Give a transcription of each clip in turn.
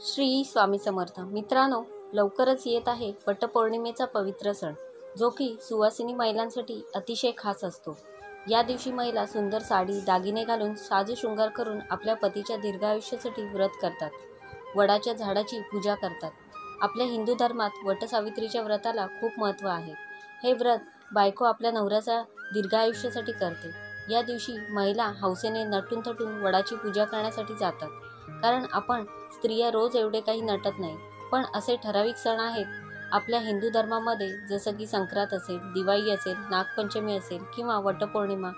श्री स्वामी समर्थ मित्रांनो, लवकरच येत आहे वटपौर्णिमेचा पवित्र सण, जो की सुवासिनी महिलांसाठी अतिशय खास असतो। या दिवशी महिला सुंदर साडी दागिने घालून साजशृंगार करून आपल्या पतीच्या दीर्घायुष्यासाठी व्रत करतात। वडाच्या झाडाची पूजा करतात। आपल्या हिंदू धर्मात वटसावित्रीच्या व्रताला खूप महत्त्व आहे। हे व्रत बायको आपल्या नवऱ्याच्या दीर्घायुष्यासाठी करते। या दिवशी महिला हौसेने नटून थटून वडाची पूजा करण्यासाठी जातात, कारण आपण स्त्रिया रोज एवढे काही नटत नाही। पण असे ठराविक सण आहेत आपल्या हिंदू धर्मामध्ये, जसं की संक्रांत असेल, दिवाळी असेल, नागपंचमी असेल किंवा वटपौर्णिमा,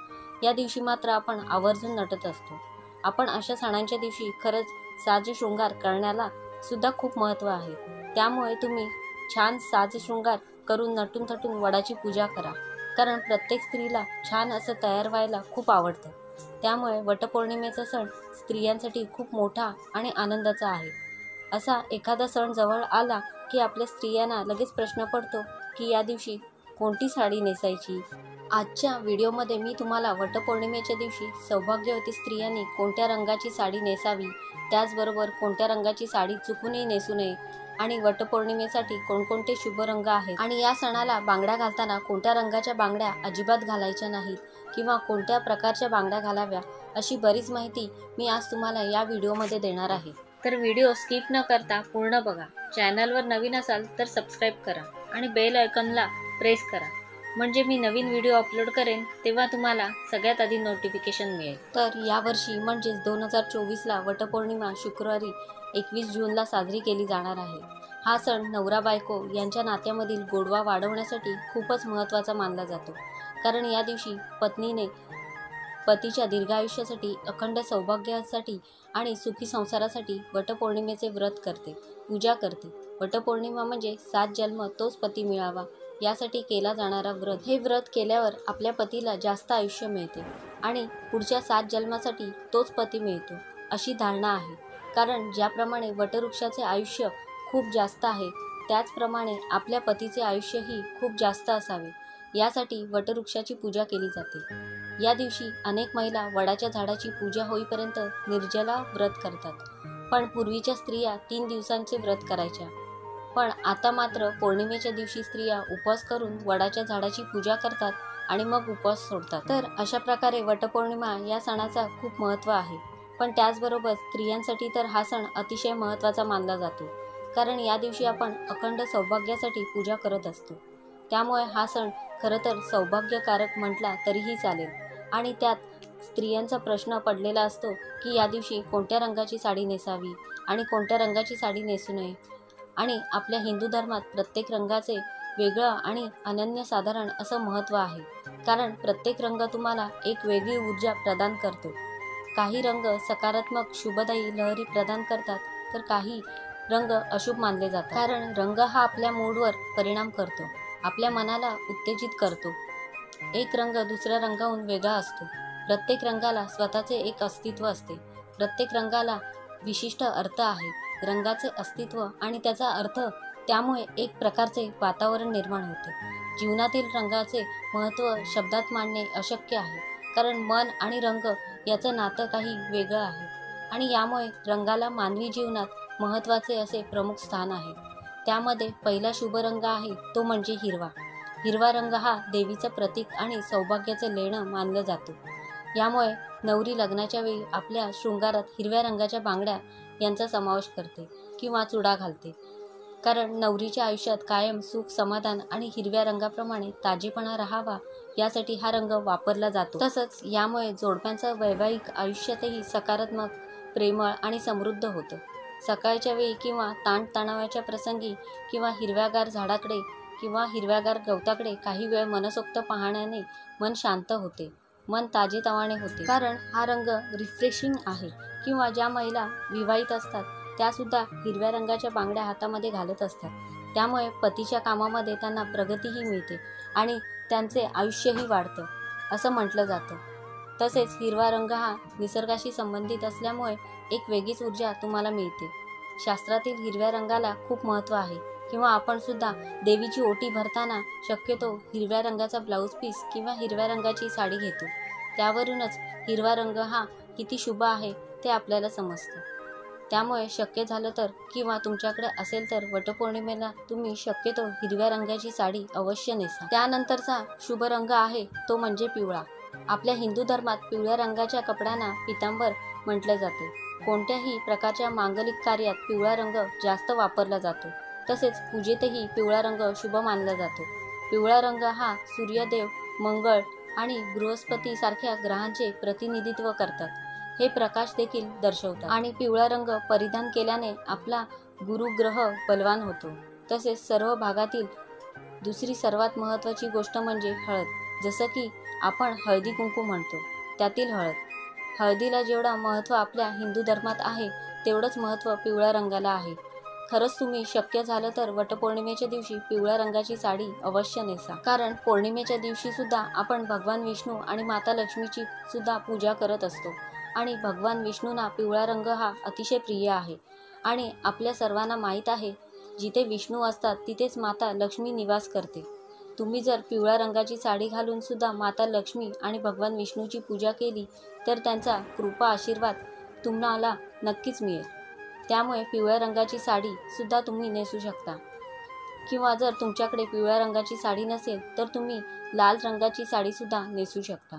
या दिवशी मात्र आपण आवर्जून नटत असतो। आपण अशा सणांच्या दिवशी खरंच साजशृंगार करण्याला सुद्धा खूप महत्त्व आहे। त्यामुळे तुम्ही छान साजशृंगार करून नटून थटून वडाची पूजा करा, कारण प्रत्येक स्त्रीला छान असं तयार व्हायला खूप आवडतं। त्यामुळे वटपौर्णिमेचा सण स्त्रियांसाठी खूप मोठा आणि आनंदाचा आहे। असा एखादा सण जवळ आला की आपल्या स्त्रियांना लगेच प्रश्न पडतो की या दिवशी कोणती साडी नेसायची। आजच्या व्हिडिओमध्ये मी तुम्हाला वटपौर्णिमेच्या दिवशी सौभाग्यवती स्त्रियांनी कोणत्या रंगाची साडी नेसावी, त्याचबरोबर कोणत्या रंगाची साडी चुकूनही नेसू नये, आणि वटपौर्णिमेसाठी कोणकोणते शुभ रंग आहेत, आणि या सणाला बांगड्या घालताना कोणत्या रंगाच्या बांगड्या अजिबात घालायच्या नाहीत किंवा कोणत्या प्रकारच्या बांगड्या घालाव्या, अशी बरीच माहिती मी आज तुम्हाला या व्हिडिओमध्ये देणार आहे। तर व्हिडिओ स्किप न करता पूर्ण बघा। चॅनलवर नवीन असाल तर सबस्क्राईब करा आणि बेल आयकॉनला प्रेस करा, म्हणजे मी नवीन व्हिडिओ अपलोड करेन तेव्हा तुम्हाला सगळ्यात आधी नोटिफिकेशन मिळेल। तर यावर्षी म्हणजेच 2024ला वटपौर्णिमा शुक्रवारी 21 जूनला साजरी केली जाणार आहे। हा सण नवरा बायको यांच्या नात्यामधील गोडवा वाढवण्यासाठी खूपच महत्त्वाचा मानला जातो, कारण या दिवशी पत्नीने पतीच्या दीर्घायुष्यासाठी, अखंड सौभाग्यासाठी आणि सुखी संसारासाठी वटपौर्णिमेचे व्रत करते, पूजा करते। वटपौर्णिमा म्हणजे 7 जन्म तोच पती मिळावा यासाठी केला जाणारा व्रत। हे व्रत केल्यावर आपल्या पतीला जास्त आयुष्य मिळते आणि पुढच्या 7 जन्मासाठी तोच पती मिळतो, अशी धारणा आहे। कारण ज्याप्रमाणे वटवृक्षाचे आयुष्य खूप जास्त आहे, त्याचप्रमाणे आपल्या पतीचे आयुष्यही खूप जास्त असावे, यासाठी वटवृक्षाची पूजा केली जाते। या दिवशी अनेक महिला वडाच्या झाडाची पूजा होईपर्यंत निर्जला व्रत करतात। पण पूर्वीच्या स्त्रिया 3 दिवसांचे व्रत करायच्या, पण आता मात्र पौर्णिमेच्या दिवशी स्त्रिया उपवास करून वडाच्या झाडाची पूजा करतात आणि मग उपवास सोडतात। तर अशा प्रकारे वटपौर्णिमा या सणाचा खूप महत्त्व आहे। पण त्याचबरोबर स्त्रियांसाठी तर हा सण अतिशय महत्त्वाचा मानला जातो, कारण या दिवशी आपण अखंड सौभाग्यासाठी पूजा करत असतो। त्यामुळे हा सण खरं तर सौभाग्यकारक म्हटला तरीही चालेल। आणि त्यात स्त्रियांचा प्रश्न पडलेला असतो की या दिवशी कोणत्या रंगाची साडी नेसावी आणि कोणत्या रंगाची साडी नेसू नये। आणि आपल्या हिंदू धर्मात प्रत्येक रंगाचे वेगळं आणि अनन्यसाधारण असं महत्त्व आहे, कारण प्रत्येक रंग तुम्हाला एक वेगळी ऊर्जा प्रदान करतो। काही रंग सकारात्मक शुभदायी लहरी प्रदान करतात, तर काही रंग अशुभ मानले जातात, कारण रंग हा आपल्या मूडवर परिणाम करतो, आपल्या मनाला उत्तेजित करतो। एक रंग दुसऱ्या रंगाहून वेगळा असतो। प्रत्येक रंगाला स्वतःचे एक अस्तित्व असते। प्रत्येक रंगाला विशिष्ट अर्थ आहे। रंगाचे अस्तित्व आणि त्याचा अर्थ, त्यामुळे एक प्रकारचे वातावरण निर्माण होते। जीवनातील रंगाचे महत्त्व शब्दात मांडणे अशक्य आहे, कारण मन आणि रंग याचं नातं काही वेगळं आहे, आणि यामुळे रंगाला मानवी जीवनात महत्त्वाचे असे प्रमुख स्थान आहे। त्यामध्ये पहिला शुभ रंग आहे तो म्हणजे हिरवा। हिरवा रंग हा देवीचं प्रतीक आणि सौभाग्याचं लेणं मानलं जातो। यामुळे नवरी लग्नाच्या वेळी आपल्या शृंगारात हिरव्या रंगाच्या बांगड्या यांचा समावेश करते किंवा चुडा घालते, कारण नवरीच्या आयुष्यात कायम सुख, समाधान आणि हिरव्या रंगाप्रमाणे ताजेपणा राहावा यासाठी हा रंग वापरला जातो। तसंच यामुळे जोडप्यांचं वैवाहिक आयुष्यातही सकारात्मक, प्रेमळ आणि समृद्ध होतं। सकाळच्या वेळी किंवा ताणतणावाच्या प्रसंगी किंवा हिरव्यागार झाडाकडे किंवा हिरव्यागार गवताकडे काही वेळ मनसोक्त पाहण्याने मन शांत होते, मन ताजेतवाने होते, कारण हा रंग रिफ्रेशिंग आहे। किंवा ज्या महिला विवाहित असतात त्यासुद्धा हिरव्या रंगाच्या बांगड्या हातामध्ये घालत असतात, त्यामुळे पतीच्या कामामध्ये त्यांना प्रगतीही मिळते आणि त्यांचे आयुष्यही वाढतं, असं म्हटलं जातं। तसेच हिरवा रंग हा निसर्गाशी संबंधित असल्यामुळे एक वेगळीच ऊर्जा तुम्हाला मिळते। शास्त्रातील हिरव्या रंगाला खूप महत्त्व आहे, किंवा आपण सुद्धा देवीची ओटी भरताना शक्यतो हिरव्या रंगाचा ब्लाऊज पीस किंवा हिरव्या रंगाची साडी घेतो। त्यावरूनच हिरवा रंग हा किती शुभ आहे ते आपल्याला समजतं। त्यामुळे शक्य झालं तर किंवा तुमच्याकडे असेल तर वटपौर्णिमेला तुम्ही शक्यतो हिरव्या रंगाची साडी अवश्य नेसा। त्यानंतरचा शुभ रंग आहे तो म्हणजे पिवळा। आपल्या हिंदू धर्मात पिवळ्या रंगाच्या कपड्यांना पितांबर म्हटले जाते। कोणत्याही प्रकारच्या मांगलिक कार्यात पिवळा रंग जास्त वापरला जातो। तसेच पूजेतही पिवळा रंग शुभ मानला जातो। पिवळा रंग हा सूर्यदेव, मंगळ आणि बृहस्पती सारख्या ग्रहांचे प्रतिनिधित्व करतात, हे प्रकाश देखील दर्शवतात। आणि पिवळा रंग परिधान केल्याने आपला गुरुग्रह बलवान होतो। तसेच सर्व भागातील दुसरी सर्वात महत्त्वाची गोष्ट म्हणजे हळद। जसं की आपण हळदी कुंकू म्हणतो, त्यातील हळद। हळदीला जेवढं महत्त्व आपल्या हिंदू धर्मात आहे तेवढंच महत्त्व पिवळ्या रंगाला आहे। खरंच तुम्ही शक्य झालं तर वटपौर्णिमेच्या दिवशी पिवळ्या रंगाची साडी अवश्य नेसा, कारण पौर्णिमेच्या दिवशी सुद्धा आपण भगवान विष्णू आणि माता लक्ष्मीची सुद्धा पूजा करत असतो। आणि भगवान विष्णूंना पिवळा रंग हा अतिशय प्रिय आहे। आणि आपल्या सर्वांना माहीत आहे, जिथे विष्णू असतात तिथेच माता लक्ष्मी निवास करते। तुम्ही जर पिवळ्या रंगाची साडी घालून सुद्धा माता लक्ष्मी आणि भगवान विष्णूची पूजा केली तर त्यांचा कृपा आशीर्वाद तुम्हाला नक्कीच मिळेल। त्यामुळे पिवळ्या रंगाची साडी सुद्धा तुम्ही नेसू शकता। किंवा जर तुमच्याकडे पिवळ्या रंगाची साडी नसेल तर तुम्ही लाल रंगाची साडी सुद्धा नेसू शकता,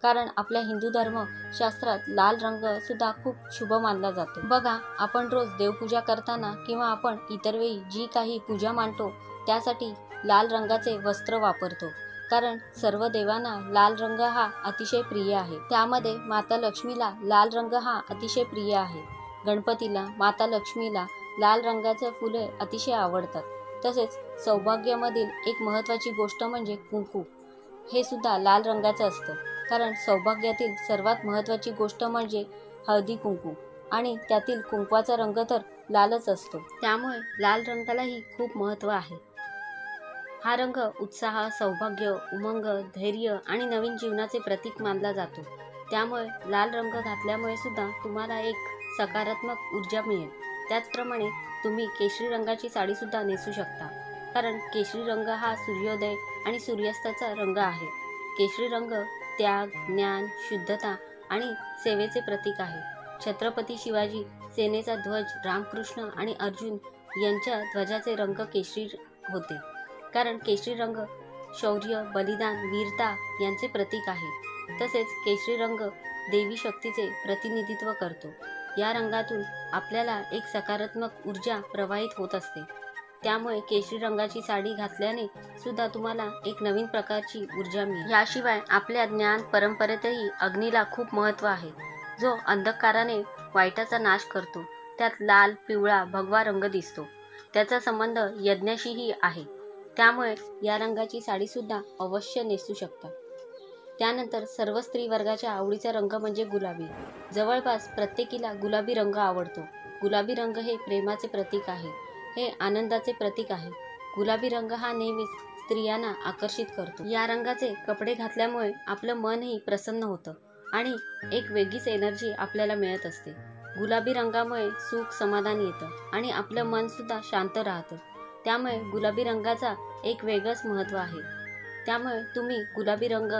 कारण आपल्या हिंदू धर्मशास्त्रात लाल रंग सुद्धा खूप शुभ मानला जातो। बघा, आपण रोज देवपूजा करताना किंवा आपण इतर वेळी जी काही पूजा मांडतो त्यासाठी लाल रंगाचे वस्त्र वापरतो, कारण सर्व देवांना लाल रंग हा अतिशय प्रिय आहे। त्यामध्ये माता लक्ष्मीला लाल रंग हा अतिशय प्रिय आहे। गणपतीला, माता लक्ष्मीला लाल रंगाचे फुले अतिशय आवडतात। तसेच सौभाग्यामधील एक महत्त्वाची गोष्ट म्हणजे कुंकू, हे सुद्धा लाल रंगाचं असतं, कारण सौभाग्यातील सर्वात महत्त्वाची गोष्ट म्हणजे हळदी कुंकू आणि त्यातील कुंकवाचा रंग तर लालच असतो। त्यामुळे लाल रंगालाही खूप महत्त्व आहे। हा रंग उत्साह, सौभाग्य, उमंग, धैर्य आणि नवीन जीवनाचे प्रतीक मानला जातो। त्यामुळे लाल रंग घातल्यामुळे सुद्धा तुम्हाला एक सकारात्मक ऊर्जा मिळेल। त्याचप्रमाणे तुम्ही केशरी रंगाची साडी सुद्धा नेसू शकता, कारण केशरी रंग हा सूर्योदय आणि सूर्यास्ताचा रंग आहे। केशरी रंग त्याग, ज्ञान, शुद्धता आणि सेवेचे प्रतीक आहे। छत्रपती शिवाजी सेनेचा ध्वज, रामकृष्ण आणि अर्जुन यांच्या ध्वजाचे रंग केशरी होते, कारण केशरी रंग शौर्य, बलिदान, वीरता यांचे प्रतीक आहे। तसेच केशरी रंग देवी शक्तीचे प्रतिनिधित्व करतो। या रंगातून आपल्याला एक सकारात्मक ऊर्जा प्रवाहित होत असते। त्यामुळे केशरी रंगाची साडी घातल्याने सुद्धा तुम्हाला एक नवीन प्रकारची ऊर्जा मिळेल। याशिवाय आपल्या ज्ञान परंपरेतही अग्नीला खूप महत्त्व आहे, जो अंधकाराने वाईटाचा नाश करतो। त्यात लाल, पिवळा, भगवा रंग दिसतो। त्याचा संबंध यज्ञाशीही आहे। त्यामुळे या रंगाची साडी सुद्धा अवश्य नेसू शकता। त्यानंतर सर्व स्त्री वर्गाच्या आवडीचा रंग म्हणजे गुलाबी। जवळपास प्रत्येकीला गुलाबी रंग आवडतो। गुलाबी रंग हे प्रेमाचे प्रतीक आहे, हे आनंदाचे प्रतीक आहे। गुलाबी रंग हा नेहमीच स्त्रियांना आकर्षित करतो। या रंगाचे कपडे घातल्यामुळे आपलं मनही प्रसन्न होतं आणि एक वेगळीच एनर्जी आपल्याला मिळत असते। गुलाबी रंगामुळे सुख, समाधान येतं आणि आपलं मन सुद्धा शांत राहतं। त्यामुळे गुलाबी रंगाचा एक वेगळंच महत्त्व आहे। त्यामुळे तुम्ही गुलाबी रंग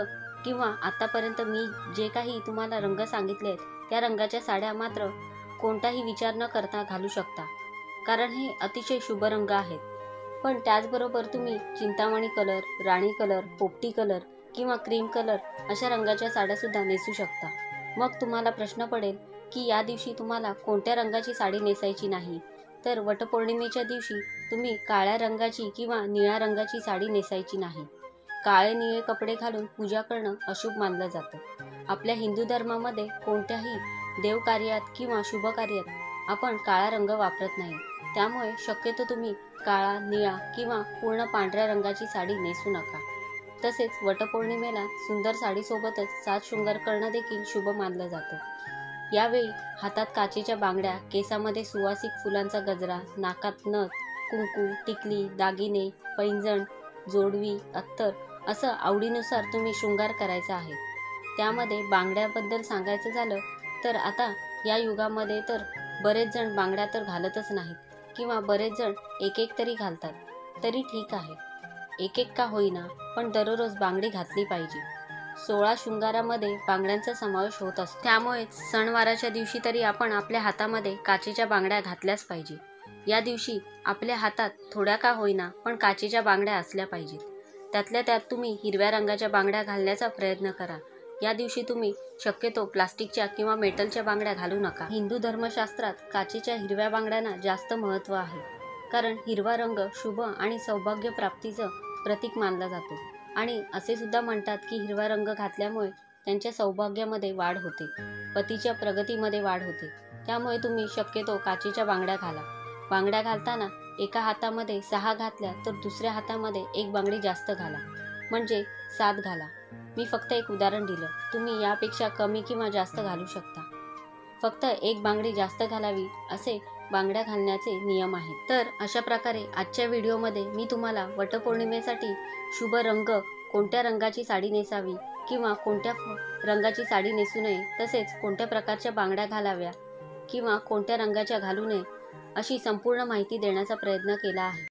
किंवा आतापर्यंत मी जे काही तुम्हाला रंग सांगितले त्या रंगाच्या साड्या मात्र कोणताही विचार न करता घालू शकता, कारण हे अतिशय शुभ रंग आहेत। पण त्याचबरोबर तुम्ही चिंतामणी कलर, राणी कलर, पोपटी कलर किंवा क्रीम कलर अशा रंगाच्या साड्यासुद्धा नेसू शकता। मग तुम्हाला प्रश्न पडेल की या दिवशी तुम्हाला कोणत्या रंगाची साडी नेसायची नाही, तर वटपौर्णिमेच्या दिवशी तुम्ही काळ्या रंगाची किंवा निळ्या रंगाची साडी नेसायची नाही। काळे निळे कपडे घालून पूजा करणं अशुभ मानलं जातं। आपल्या हिंदू धर्मामध्ये कोणत्याही देवकार्यात किंवा शुभ कार्यात आपण काळा रंग वापरत नाही। त्यामुळे शक्यतो तुम्ही काळा, निळा किंवा पूर्ण पांढऱ्या रंगाची साडी नेसू नका। तसेच वटपौर्णिमेला सुंदर साडीसोबतच साज शृंगार करणं देखील शुभ मानलं जातं। यावेळी हातात काचेच्या बांगड्या, केसामध्ये सुवासिक फुलांचा गजरा, नाकात नथ, कुंकू, टिकली, दागिने, पैंजण, जोडवी, अत्तर असं आवडीनुसार तुम्ही शृंगार करायचा आहे। त्यामध्ये बांगड्याबद्दल सांगायचं झालं तर आता या युगामध्ये तर बरेच जण बांगड्या तर घालतच नाहीत किंवा बरेच जण एक एक तरी घालतात, तरी ठीक आहे। एक एक का होईना पण दररोज बांगडी घातली पाहिजे। 16 शृंगारामध्ये बांगड्यांचा समावेश होत असतो। त्यामुळे सणवाराच्या दिवशी तरी आपण आपल्या हातामध्ये काचेच्या बांगड्या घातल्याच पाहिजे। या दिवशी आपल्या हातात थोड्या का होईना पण काचेच्या बांगड्या असल्या पाहिजेत। त्यातल्या त्यात तुम्ही हिरव्या रंगाच्या बांगड्या घालण्याचा प्रयत्न करा। या दिवशी तुम्ही शक्यतो प्लास्टिकच्या किंवा मेटलच्या बांगड्या घालू नका। हिंदू धर्मशास्त्रात काचेच्या हिरव्या बांगड्यांना जास्त महत्त्व आहे, कारण हिरवा रंग शुभ आणि सौभाग्य प्राप्तीचं प्रतीक मानला जातो आणि असे सुद्धा म्हणतात की हिरवा रंग घातल्यामुळे त्यांच्या सौभाग्यामध्ये वाढ होते, पतीच्या प्रगतीमध्ये वाढ होते। त्यामुळे तुम्ही शक्यतो काचेच्या बांगड्या घाला। बांगड्या घालताना एका हातामध्ये 6 घातल्या तर दुसऱ्या हातामध्ये 1 बांगडी जास्त घाला, म्हणजे 7 घाला। मी फक्त एक उदाहरण दिलं, तुम्ही यापेक्षा कमी किंवा जास्त घालू शकता। फक्त 1 बांगडी जास्त घालावी असे बांगड्या घालण्याचे नियम आहेत। तर अशा प्रकारे आजच्या व्हिडिओमध्ये मी तुम्हाला वटपौर्णिमेसाठी शुभ रंग, कोणत्या रंगाची साडी नेसावी किंवा कोणत्या रंगाची साडी नेसू नये, तसेच कोणत्या प्रकारच्या बांगड्या घालाव्या किंवा कोणत्या रंगाच्या घालू नये अशी संपूर्ण माहिती देण्याचा प्रयत्न केला आहे।